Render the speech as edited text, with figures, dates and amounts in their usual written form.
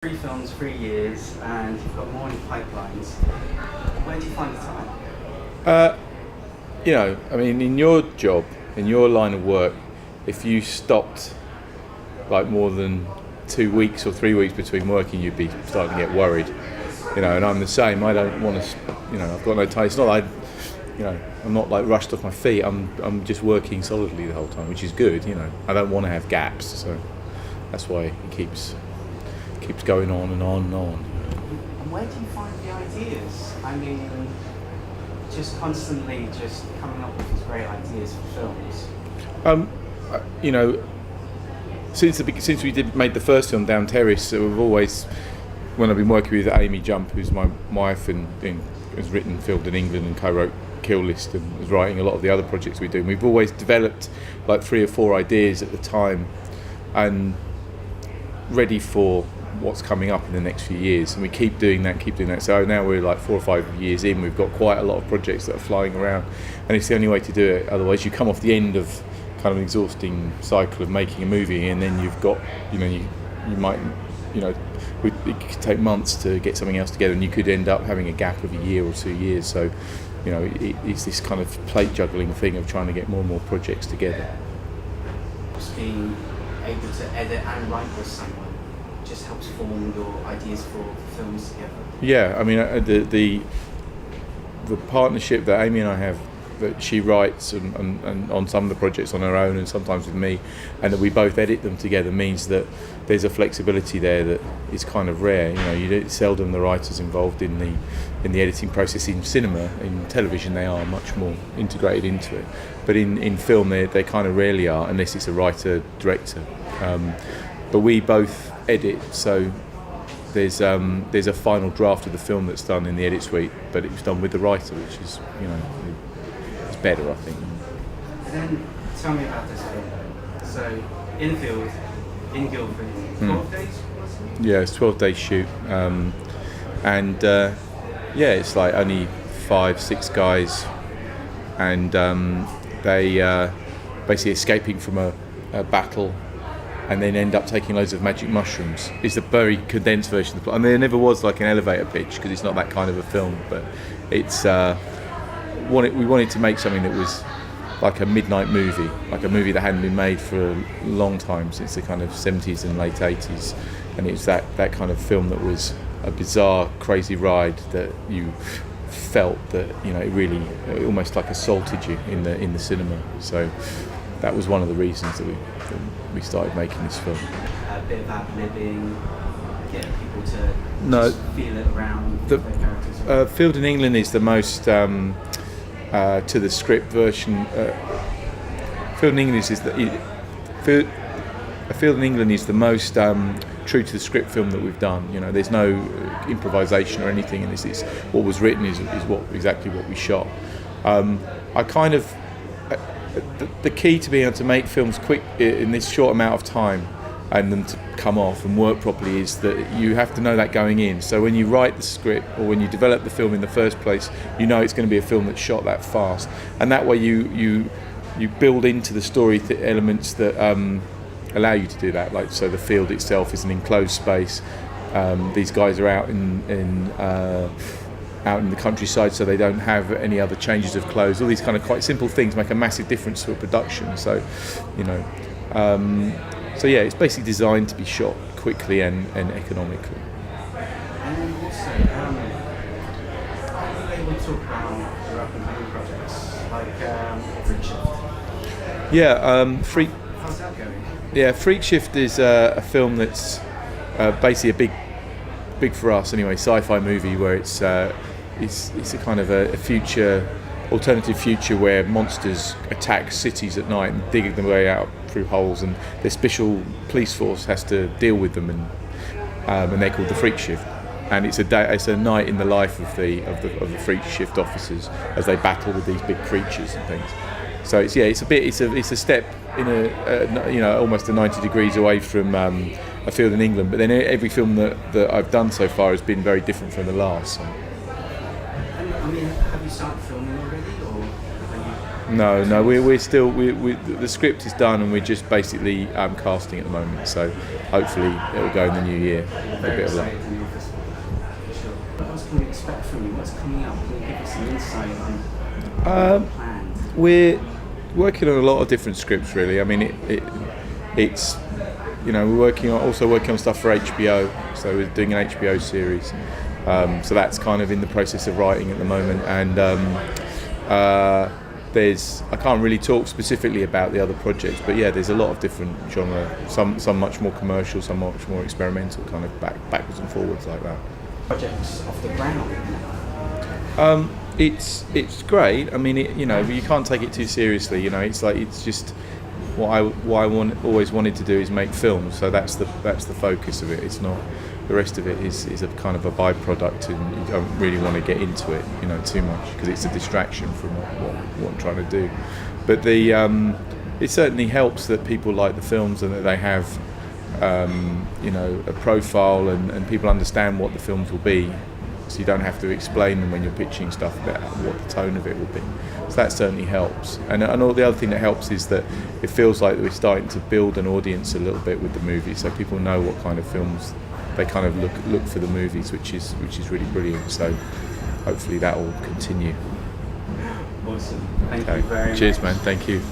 Three films, 3 years, and you've got more in pipelines. Where do you find the time? Uh, I mean, in your job, in your line of work, if you stopped like more than 2 weeks or 3 weeks between working, you'd be starting to get worried. And I'm the same. I don't want to. I've got no time. It's not like I'm not like rushed off my feet. I'm just working solidly the whole time, which is good. I don't want to have gaps, so that's why it keeps going on and on and on. And where do you find the ideas? I mean, just constantly just coming up with these great ideas for films. Since we made the first film, Down Terrace, we've always, when I've been working with Amy Jump, who's my wife and has written, filmed in England and co-wrote Kill List and was writing a lot of the other projects we do, we've always developed like 3 or 4 ideas at the time and ready for what's coming up in the next few years, and we keep doing that. So now we're like 4 or 5 years in, we've got quite a lot of projects that are flying around, and it's the only way to do it. Otherwise you come off the end of kind of an exhausting cycle of making a movie, and then you've got you might it could take months to get something else together, and you could end up having a gap of a year or 2 years. So it's this kind of plate juggling thing of trying to get more and more projects together. Just being able to edit and write with someone just helps form your ideas for films together. Yeah, I mean the partnership that Amy and I have, that she writes and on some of the projects on her own and sometimes with me, and that we both edit them together, means that there's a flexibility there that is kind of rare. Seldom the writers involved in the editing process in cinema. In television they are much more integrated into it, but in film they kind of rarely are, unless it's a writer director. But we both edit, so there's a final draft of the film that's done in the edit suite, but it's done with the writer, which is it's better, I think. And then tell me about this film. So infield in Guildford, 12 days was it? Yeah, it's 12-day shoot, it's like only 5-6 guys, and they basically escaping from a battle, and then end up taking loads of magic mushrooms. It's a very condensed version of the plot. And there never was like an elevator pitch, because it's not that kind of a film, but it's we wanted to make something that was like a midnight movie, like a movie that hadn't been made for a long time, since the kind of 70s and late 80s, and it's that kind of film that was a bizarre, crazy ride that you felt that it almost like assaulted you in the cinema. So that was one of the reasons that we started making this film. A bit of ad-libbing, getting people to just feel it around the characters. Field in England is the most to the script version. Field in England is the most true to the script film that we've done. There's no improvisation or anything in this. It's what was written is exactly what we shot. I kind of the key to being able to make films quick in this short amount of time and them to come off and work properly is that you have to know that going in. So when you write the script, or when you develop the film in the first place, it's going to be a film that's shot that fast, and that way you build into the story elements that allow you to do that. Like, so the field itself is an enclosed space. These guys are out in the countryside, so they don't have any other changes of clothes. All these kind of quite simple things make a massive difference to a production. So, it's basically designed to be shot quickly and economically. And then also, are you able to talk about your up and coming projects, like Freak Shift? Yeah, How's that going? Yeah, Freak Shift is a film that's basically a big for us anyway, sci-fi movie where it's a kind of a alternative future where monsters attack cities at night and dig their way out through holes, and the special police force has to deal with them, and they're called the Freak Shift. And it's a night in the life of the Freak Shift officers as they battle with these big creatures and things. So it's a step in almost a 90 degrees away from a field in England, but then every film that I've done so far has been very different from the last. So. And, have you started filming already, or are you No, we're still the script is done and we're just basically casting at the moment. So hopefully it'll go in the new year. A bit of luck. What else can we expect from you? What's coming up? Can you give us some insight on plans? We're working on a lot of different scripts, really. I mean, it's we're also working on stuff for HBO. So we're doing an HBO series. So that's kind of in the process of writing at the moment, and I can't really talk specifically about the other projects, but yeah, there's a lot of different genre. Some much more commercial, some much more experimental, kind of backwards and forwards like that. Projects off the ground. It's great. I mean, you can't take it too seriously. It's just what I always wanted to do is make films. So that's the focus of it. It's not. The rest of it is a kind of a byproduct, and you don't really want to get into it, too much, because it's a distraction from what I'm trying to do. But it certainly helps that people like the films and that they have, a profile and people understand what the films will be. So you don't have to explain them when you're pitching stuff about what the tone of it will be. So that certainly helps. And all the other thing that helps is that it feels like we're starting to build an audience a little bit with the movie, so people know what kind of films they kind of look for the movies, which is really brilliant. So hopefully that will continue. Awesome. Thank you very much. Cheers, man. Thank you.